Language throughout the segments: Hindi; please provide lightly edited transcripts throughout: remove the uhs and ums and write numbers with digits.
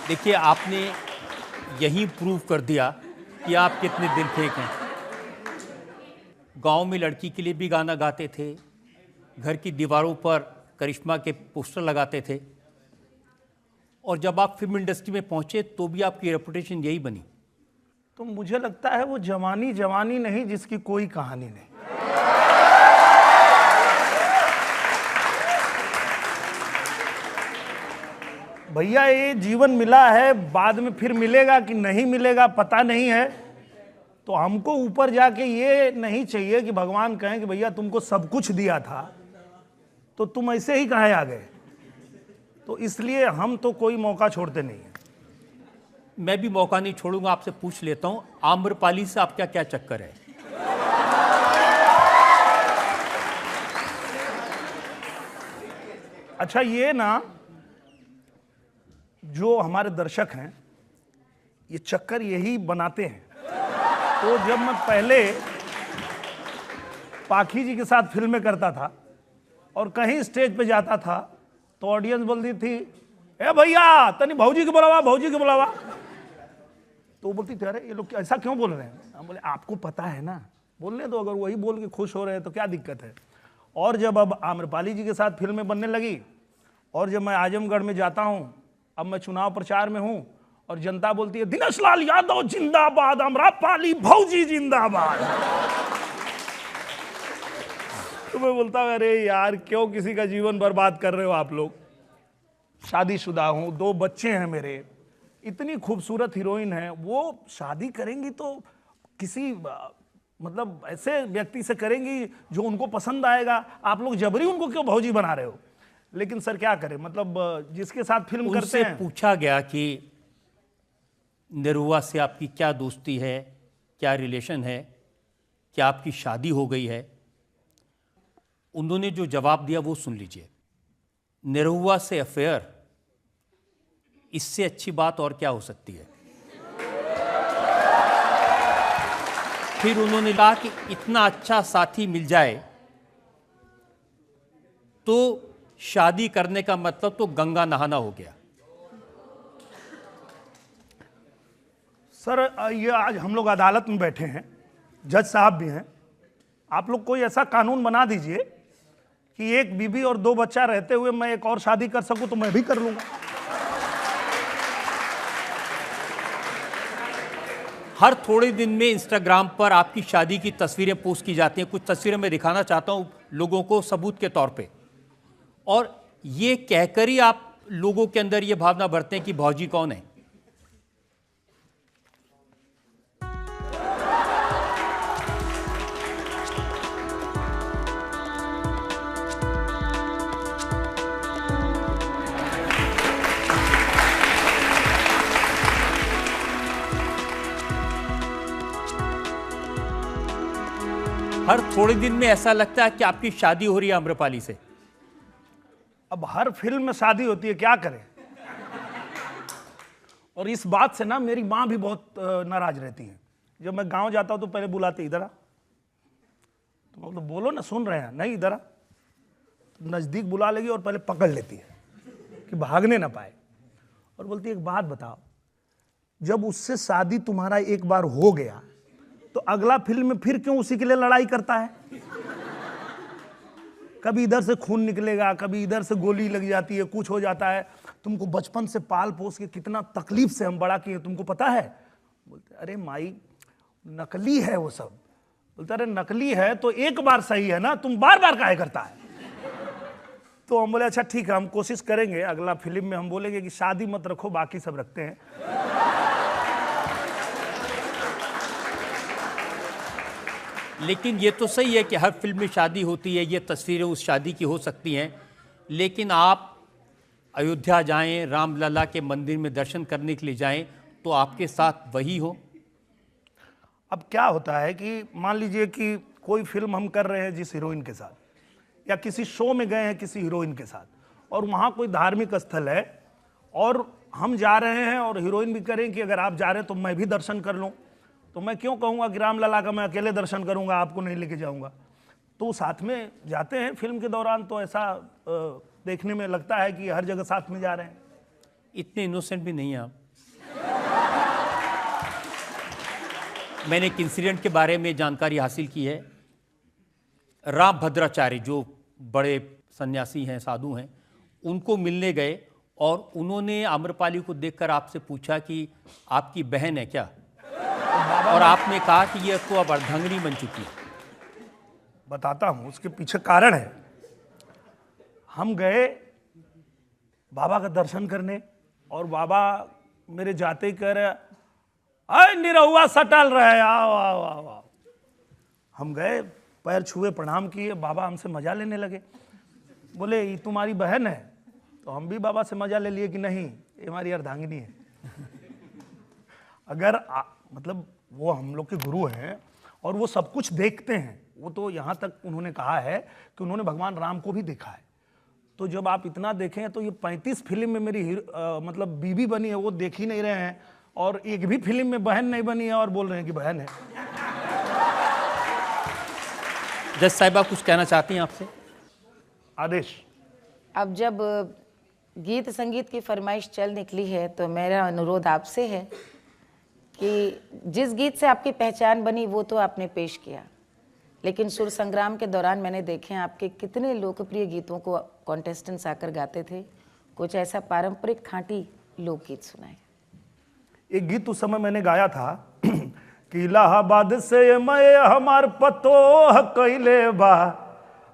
देखिए, आपने यही प्रूव कर दिया कि आप कितने दिल फेंक हैं। गांव में लड़की के लिए भी गाना गाते थे, घर की दीवारों पर करिश्मा के पोस्टर लगाते थे, और जब आप फिल्म इंडस्ट्री में पहुंचे तो भी आपकी रेपुटेशन यही बनी। तो मुझे लगता है वो जवानी जवानी नहीं जिसकी कोई कहानी नहीं। भैया ये जीवन मिला है, बाद में फिर मिलेगा कि नहीं मिलेगा पता नहीं है। तो हमको ऊपर जाके ये नहीं चाहिए कि भगवान कहें कि भैया तुमको सब कुछ दिया था तो तुम ऐसे ही कहाँ आ गए। तो इसलिए हम तो कोई मौका छोड़ते नहीं है। मैं भी मौका नहीं छोड़ूंगा। आपसे पूछ लेता हूं, आम्रपाली से आपका क्या चक्कर है? अच्छा, ये ना जो हमारे दर्शक हैं ये चक्कर यही बनाते हैं। तो जब मैं पहले पाखी जी के साथ फिल्में करता था और कहीं स्टेज पे जाता था तो ऑडियंस बोलती थी, ए भैया तनी भौजी को बुलावा, भौजी को बुलावा। तो वो बोलती थी, अरे ये लोग ऐसा क्यों बोल रहे हैं? हम बोले आपको पता है ना, बोलने दो, अगर वही बोल के खुश हो रहे हैं तो क्या दिक्कत है। और जब अब आम्रपाली जी के साथ फिल्में बनने लगी और जब मैं आजमगढ़ में जाता हूं, अब मैं चुनाव प्रचार में हूं और जनता बोलती है दिनेश लाल यादव जिंदाबाद, आम्रपाली भौजी जिंदाबाद। तो मैं बोलता हूं, अरे यार क्यों किसी का जीवन बर्बाद कर रहे हो आप लोग। शादीशुदा हूं, 2 बच्चे हैं मेरे, इतनी खूबसूरत हीरोइन है, वो शादी करेंगी तो किसी मतलब ऐसे व्यक्ति से करेंगी जो उनको पसंद आएगा। आप लोग जबरी उनको क्यों भौजी बना रहे हो? लेकिन सर क्या करें, मतलब जिसके साथ फिल्म करते हैं। पूछा गया कि निरुआ से आपकी क्या दोस्ती है, क्या रिलेशन है, क्या आपकी शादी हो गई है? उन्होंने जो जवाब दिया वो सुन लीजिए। निरुआ से अफेयर, इससे अच्छी बात और क्या हो सकती है? फिर उन्होंने कहा कि इतना अच्छा साथी मिल जाए तो शादी करने का मतलब तो गंगा नहाना हो गया। सर ये आज हम लोग अदालत में बैठे हैं, जज साहब भी हैं, आप लोग कोई ऐसा कानून बना दीजिए कि एक बीबी और 2 बच्चा रहते हुए मैं एक और शादी कर सकूं तो मैं भी कर लूंगा। हर थोड़े दिन में इंस्टाग्राम पर आपकी शादी की तस्वीरें पोस्ट की जाती हैं। कुछ तस्वीरें मैं दिखाना चाहता हूं लोगों को सबूत के तौर पे, और ये कहकर ही आप लोगों के अंदर ये भावना भरते हैं कि भौजी कौन है। हर थोड़े दिन में ऐसा लगता है कि आपकी शादी हो रही है आम्रपाली से। अब हर फिल्म में शादी होती है, क्या करें। और इस बात से ना मेरी माँ भी बहुत नाराज रहती है। जब मैं गांव जाता हूं तो पहले बुलाते, इधर आ। तो मतलब बोलो ना, सुन रहे हैं, नहीं इधर आ। तो नजदीक बुला लेगी और पहले पकड़ लेती है कि भागने ना पाए, और बोलती है एक बात बताओ, जब उससे शादी तुम्हारा एक बार हो गया तो अगला फिल्म में फिर क्यों उसी के लिए लड़ाई करता है? कभी इधर से खून निकलेगा, कभी इधर से गोली लग जाती है, कुछ हो जाता है। तुमको बचपन से पाल पोस के कितना तकलीफ से हम बड़ा किए, तुमको पता है? बोलते अरे माई नकली है वो सब। बोलते अरे नकली है तो एक बार सही है ना, तुम बार बार काहे करता है? तो हम बोले अच्छा ठीक है, हम कोशिश करेंगे अगला फिल्म में हम बोलेंगे कि शादी मत रखो, बाकी सब रखते हैं। लेकिन ये तो सही है कि हर फिल्म में शादी होती है, ये तस्वीरें उस शादी की हो सकती हैं, लेकिन आप अयोध्या जाएं, रामलला के मंदिर में दर्शन करने के लिए जाएं तो आपके साथ वही हो। अब क्या होता है कि मान लीजिए कि कोई फिल्म हम कर रहे हैं जिस हीरोइन के साथ, या किसी शो में गए हैं किसी हीरोइन के साथ, और वहाँ कोई धार्मिक स्थल है और हम जा रहे हैं और हीरोइन भी करें कि अगर आप जा रहे हैं तो मैं भी दर्शन कर लूँ, तो मैं क्यों कहूँगा कि रामलला का मैं अकेले दर्शन करूँगा, आपको नहीं लेके जाऊँगा। तो साथ में जाते हैं फिल्म के दौरान, तो ऐसा देखने में लगता है कि हर जगह साथ में जा रहे हैं। इतने इनोसेंट भी नहीं हैं आप। मैंने एक इंसिडेंट के बारे में जानकारी हासिल की है। राम भद्राचार्य जो बड़े सन्यासी हैं, साधु हैं, उनको मिलने गए और उन्होंने आम्रपाली को देखकर आपसे पूछा कि आपकी बहन है क्या, और आपने कहा कि ये तो अब अर्धांगिनी बन चुकी है। बताता हूं, उसके पीछे कारण है। हम गए बाबा का दर्शन करने और बाबा मेरे जाते ही कह रहे, अरे निरहुआ सटल रहे, आओ आओ आओ आओ। हम गए, पैर छुए, प्रणाम किए, बाबा हमसे मजा लेने लगे। बोले ये तुम्हारी बहन है? तो हम भी बाबा से मजा ले लिए कि नहीं, ये हमारी अर्धांगिनी है। अगर मतलब वो हम लोग के गुरु हैं और वो सब कुछ देखते हैं। वो तो यहाँ तक उन्होंने कहा है कि उन्होंने भगवान राम को भी देखा है। तो जब आप इतना देखें तो ये 35 फिल्म में मेरी मतलब बीवी बनी है, वो देख ही नहीं रहे हैं, और एक भी फिल्म में बहन नहीं बनी है और बोल रहे हैं कि बहन है। जज साहिबा कुछ कहना चाहती हैं आपसे? आदेश। अब जब गीत संगीत की फरमाइश चल निकली है तो मेरा अनुरोध आपसे है कि जिस गीत से आपकी पहचान बनी वो तो आपने पेश किया, लेकिन सुर संग्राम के दौरान मैंने देखे आपके कितने लोकप्रिय गीतों को कॉन्टेस्टेंट्स आकर गाते थे। कुछ ऐसा पारंपरिक खाँटी लोकगीत सुनाए। एक गीत उस समय मैंने गाया था कि इलाहाबाद से मैं हमार पतोह कैले बा,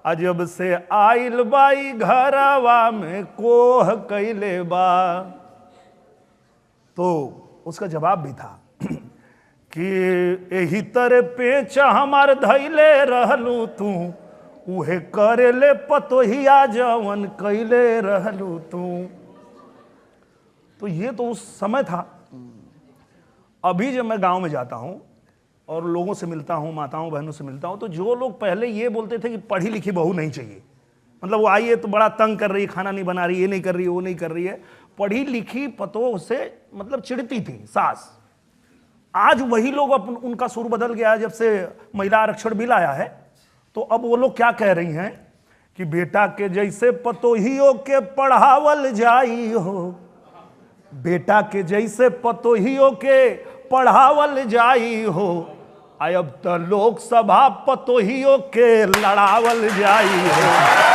अजब से आइल बाई घरवा में कोह कैले बा। तो उसका जवाब भी था कि एही तरह पेच हमार धैले रहलू तू, उहे करेले पतोहिया जवन कैले रहलू तू। तो ये तो उस समय था। अभी जब मैं गांव में जाता हूं और लोगों से मिलता हूं, माताओं बहनों से मिलता हूं, तो जो लोग पहले ये बोलते थे कि पढ़ी लिखी बहू नहीं चाहिए, मतलब वो आई है तो बड़ा तंग कर रही है, खाना नहीं बना रही, ये नहीं कर रही है, वो नहीं कर रही है, पढ़ी लिखी पतोह से मतलब चिढ़ती थी सास। आज वही लोग उनका सुर बदल गया जब से महिला आरक्षण बिल आया है। तो अब वो लोग क्या कह रही हैं कि बेटा के जैसे पतोहियों के पढ़ावल जाई हो, बेटा के जैसे पतोहियों के पढ़ावल जाई हो, अब तो लोकसभा पतोहियों के लड़ावल जाई हो।